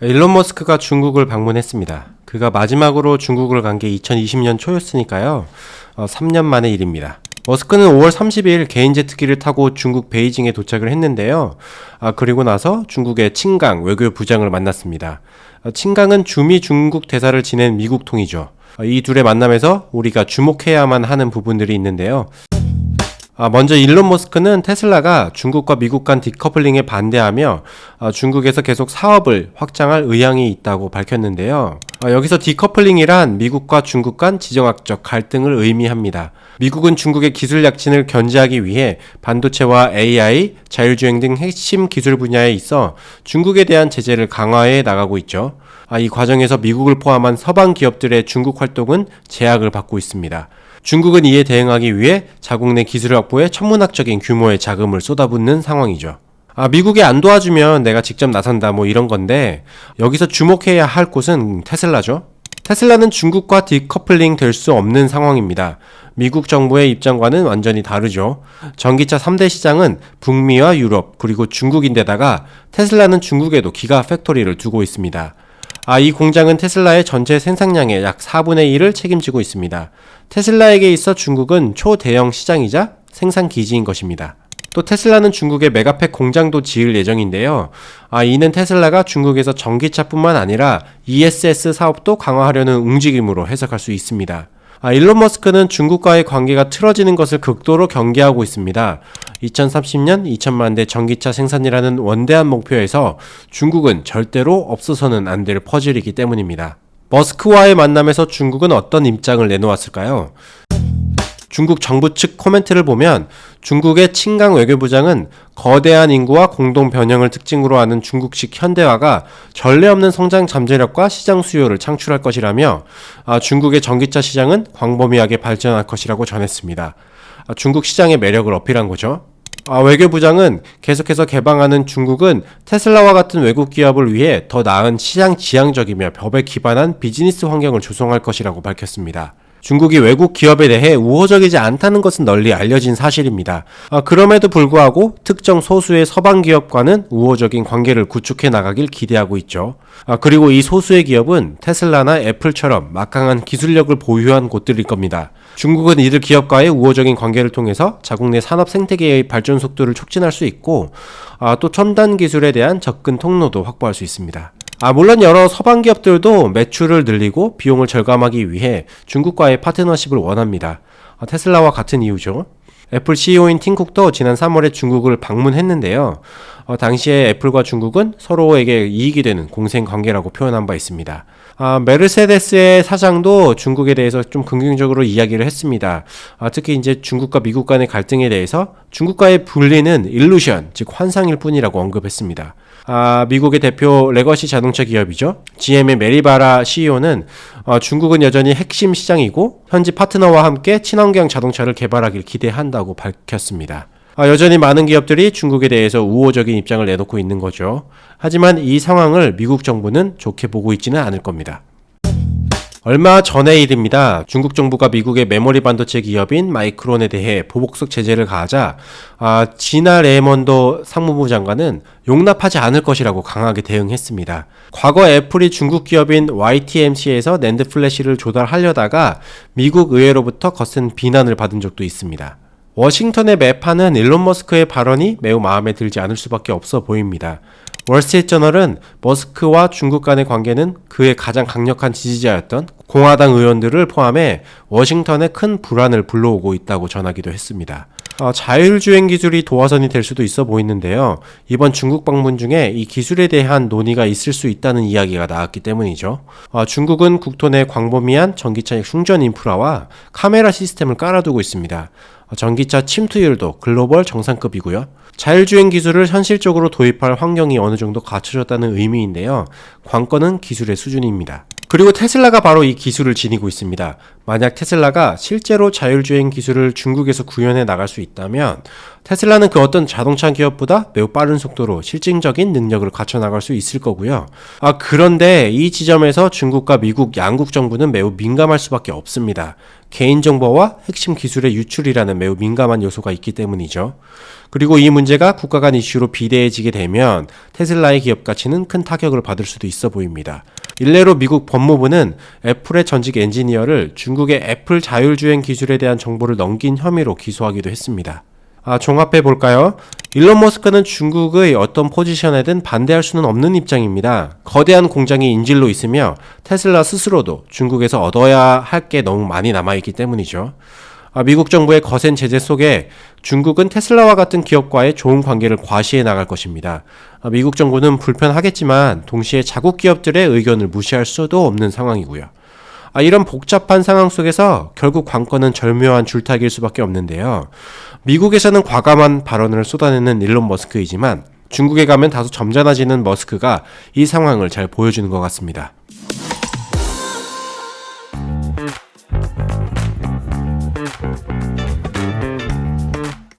일론 머스크가 중국을 방문했습니다. 그가 마지막으로 중국을 간 게 2020년 초였으니까요. 3년 만의 일입니다. 머스크는 5월 30일 개인 제트기를 타고 중국 베이징에 도착을 했는데요. 그리고 나서 중국의 칭강 외교부장을 만났습니다. 칭강은 주미 중국 대사를 지낸 미국 통이죠. 이 둘의 만남에서 우리가 주목해야만 하는 부분들이 있는데요. 먼저 일론 머스크는 테슬라가 중국과 미국 간 디커플링에 반대하며 중국에서 계속 사업을 확장할 의향이 있다고 밝혔는데요. 여기서 디커플링이란 미국과 중국 간 지정학적 갈등을 의미합니다. 미국은 중국의 기술 약진을 견제하기 위해 반도체와 AI, 자율주행 등 핵심 기술 분야에 있어 중국에 대한 제재를 강화해 나가고 있죠. 이 과정에서 미국을 포함한 서방 기업들의 중국 활동은 제약을 받고 있습니다. 중국은 이에 대응하기 위해 자국 내 기술 확보에 천문학적인 규모의 자금을 쏟아붓는 상황이죠. 미국이 안 도와주면 내가 직접 나선다 이런 건데, 여기서 주목해야 할 곳은 테슬라죠. 테슬라는 중국과 디커플링 될 수 없는 상황입니다. 미국 정부의 입장과는 완전히 다르죠. 전기차 3대 시장은 북미와 유럽 그리고 중국인데다가 테슬라는 중국에도 기가 팩토리를 두고 있습니다. 이 공장은 테슬라의 전체 생산량의 약 4분의 1을 책임지고 있습니다. 테슬라에게 있어 중국은 초대형 시장이자 생산 기지인 것입니다. 또 테슬라는 중국에 메가팩 공장도 지을 예정인데요. 이는 테슬라가 중국에서 전기차뿐만 아니라 ESS 사업도 강화하려는 움직임으로 해석할 수 있습니다. 일론 머스크는 중국과의 관계가 틀어지는 것을 극도로 경계하고 있습니다. 2030년 2천만 대 전기차 생산이라는 원대한 목표에서 중국은 절대로 없어서는 안 될 퍼즐이기 때문입니다. 머스크와의 만남에서 중국은 어떤 입장을 내놓았을까요? 중국 정부 측 코멘트를 보면 중국의 칭강 외교부장은 거대한 인구와 공동 변형을 특징으로 하는 중국식 현대화가 전례 없는 성장 잠재력과 시장 수요를 창출할 것이라며 중국의 전기차 시장은 광범위하게 발전할 것이라고 전했습니다. 중국 시장의 매력을 어필한 거죠. 외교부장은 계속해서 개방하는 중국은 테슬라와 같은 외국 기업을 위해 더 나은 시장 지향적이며 법에 기반한 비즈니스 환경을 조성할 것이라고 밝혔습니다. 중국이 외국 기업에 대해 우호적이지 않다는 것은 널리 알려진 사실입니다. 그럼에도 불구하고 특정 소수의 서방 기업과는 우호적인 관계를 구축해 나가길 기대하고 있죠. 그리고 이 소수의 기업은 테슬라나 애플처럼 막강한 기술력을 보유한 곳들일 겁니다. 중국은 이들 기업과의 우호적인 관계를 통해서 자국 내 산업 생태계의 발전 속도를 촉진할 수 있고 또 첨단 기술에 대한 접근 통로도 확보할 수 있습니다. 물론 여러 서방 기업들도 매출을 늘리고 비용을 절감하기 위해 중국과의 파트너십을 원합니다. 테슬라와 같은 이유죠. 애플 CEO인 팀 쿡도 지난 3월에 중국을 방문했는데요. 당시에 애플과 중국은 서로에게 이익이 되는 공생 관계라고 표현한 바 있습니다. 메르세데스의 사장도 중국에 대해서 좀 긍정적으로 이야기를 했습니다. 특히 이제 중국과 미국 간의 갈등에 대해서 중국과의 분리는 일루션, 즉 환상일 뿐이라고 언급했습니다. 미국의 대표 레거시 자동차 기업이죠. GM의 메리바라 CEO는 중국은 여전히 핵심 시장이고 현지 파트너와 함께 친환경 자동차를 개발하길 기대한다고 밝혔습니다. 여전히 많은 기업들이 중국에 대해서 우호적인 입장을 내놓고 있는 거죠. 하지만 이 상황을 미국 정부는 좋게 보고 있지는 않을 겁니다. 얼마 전의 일입니다. 중국 정부가 미국의 메모리 반도체 기업인 마이크론에 대해 보복적 제재를 가하자 지나 레이먼더 상무부 장관은 용납하지 않을 것이라고 강하게 대응했습니다. 과거 애플이 중국 기업인 YTMC에서 낸드 플래시를 조달하려다가 미국 의회로부터 거센 비난을 받은 적도 있습니다. 워싱턴의 매파는 일론 머스크의 발언이 매우 마음에 들지 않을 수밖에 없어 보입니다. 월스트리트저널은 머스크와 중국 간의 관계는 그의 가장 강력한 지지자였던 공화당 의원들을 포함해 워싱턴에 큰 불안을 불러오고 있다고 전하기도 했습니다. 자율주행 기술이 도화선이 될 수도 있어 보이는데요. 이번 중국 방문 중에 이 기술에 대한 논의가 있을 수 있다는 이야기가 나왔기 때문이죠. 중국은 국토 내 광범위한 전기차 충전 인프라와 카메라 시스템을 깔아두고 있습니다. 전기차 침투율도 글로벌 정상급이고요. 자율주행 기술을 현실적으로 도입할 환경이 어느 정도 갖춰졌다는 의미인데요. 관건은 기술의 수준입니다. 그리고 테슬라가 바로 이 기술을 지니고 있습니다. 만약 테슬라가 실제로 자율주행 기술을 중국에서 구현해 나갈 수 있다면 테슬라는 그 어떤 자동차 기업보다 매우 빠른 속도로 실증적인 능력을 갖춰 나갈 수 있을 거고요. 그런데 이 지점에서 중국과 미국 양국 정부는 매우 민감할 수밖에 없습니다. 개인정보와 핵심 기술의 유출이라는 매우 민감한 요소가 있기 때문이죠. 그리고 이 문제가 국가 간 이슈로 비대해지게 되면 테슬라의 기업 가치는 큰 타격을 받을 수도 있어 보입니다. 일례로 미국 법무부는 애플의 전직 엔지니어를 중국의 애플 자율주행 기술에 대한 정보를 넘긴 혐의로 기소하기도 했습니다. 종합해 볼까요? 일론 머스크는 중국의 어떤 포지션에든 반대할 수는 없는 입장입니다. 거대한 공장이 인질로 있으며 테슬라 스스로도 중국에서 얻어야 할 게 너무 많이 남아있기 때문이죠. 미국 정부의 거센 제재 속에 중국은 테슬라와 같은 기업과의 좋은 관계를 과시해 나갈 것입니다. 미국 정부는 불편하겠지만 동시에 자국 기업들의 의견을 무시할 수도 없는 상황이고요. 이런 복잡한 상황 속에서 결국 관건은 절묘한 줄타기일 수밖에 없는데요. 미국에서는 과감한 발언을 쏟아내는 일론 머스크이지만 중국에 가면 다소 점잖아지는 머스크가 이 상황을 잘 보여주는 것 같습니다.